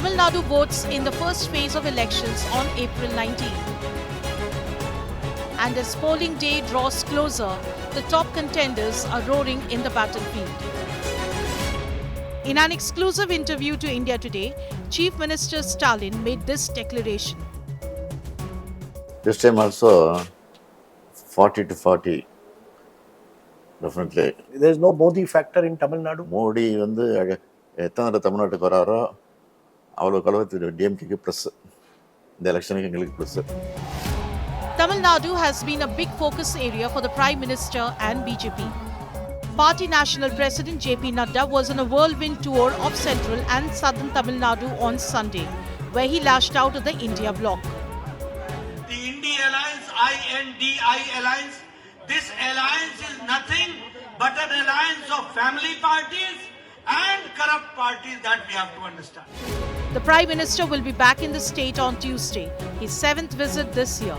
Tamil Nadu votes in the first phase of elections on April 19. And as polling day draws closer, the top contenders are roaring in the battlefield. In an exclusive interview to India Today, Chief Minister Stalin made this declaration. This time also 40 to 40, definitely. There is no Modi factor in Tamil Nadu. Modi வந்து எத்தனை தமிழ்நாட்டுக்கு வராரோ அவ்வளோக்கு அளவு டிஎம்கேக்கு plus, இந்த எலெக்ஷனுக்கு எங்களுக்கு plus. Tamil Nadu has been a big focus area for the Prime Minister and BJP. Party National President JP Nadda was on a whirlwind tour of central and southern Tamil Nadu on Sunday, where he lashed out at the India bloc. The India Alliance, INDI Alliance, this alliance is nothing but an alliance of family parties and corrupt parties, that we have to understand. The Prime Minister will be back in the state on Tuesday, his 7th visit this year.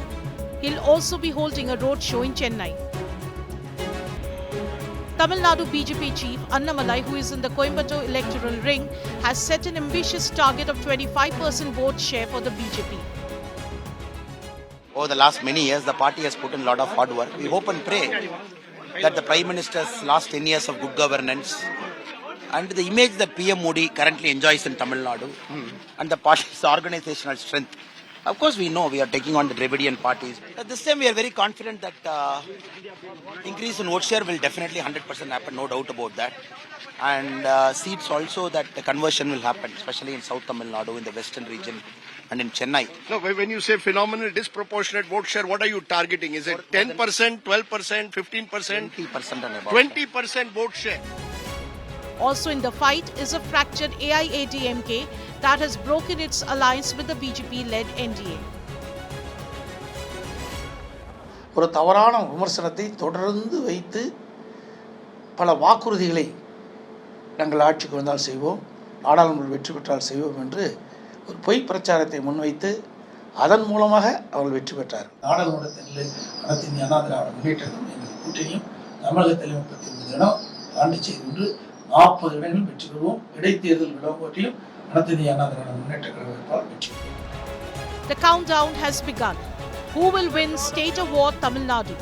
He'll also be holding a roadshow in Chennai. Tamil Nadu BJP chief Annamalai, who is in the Coimbatore electoral ring, has set an ambitious target of 25% vote share for the BJP. Over the last many years, the party has put in a lot of hard work. We hope and pray that the Prime Minister's last 10 years of good governance and the image that PM Modi currently enjoys in Tamil Nadu and the party's organizational strength. Of course, we know we are taking on the Dravidian parties. At this time, we are very confident that increase in vote share will definitely 100% happen, no doubt about that. And seats also that the conversion will happen, especially in South Tamil Nadu, in the western region and in Chennai. No, when you say phenomenal disproportionate vote share, what are you targeting? Is it 10%, 12%, 15%? 20% and above. 20% vote share. Also in the fight is a fractured AIADMK that has broken its alliance with the BJP-led NDA. ஒரு தவறான விமர்சனத்தை தொடர்ந்து வைத்து பல வாக்குறுதிகளை நாங்கள் ஆட்சிக்கு வந்தால் செய்வோம், நாடாளுமன்ற வெற்றி பெற்றால் செய்வோம் என்று ஒரு பொய் பிரச்சாரத்தை முன்வைத்து அதன் மூலமாக அவர்கள் வெற்றி பெற்றார். நாடாளுமன்றத்தில் அனைத்து இந்திய அண்ணா திராவிட முன்னேற்றங்களும் எங்கள் கூட்டணியும் தமிழகத்தில் 39 இடம் பாண்டிச்சேரி ஒன்று 40 இடங்களில் வெற்றி பெறுவோம். இடைத்தேர்தல் விளம்போட்டிலும் அனைத்து இந்திய அண்ணா திராவிட முன்னேற்ற கழகத்தால் வெற்றி பெறுவோம். The countdown has begun. Who will win State Award Tamil Nadu?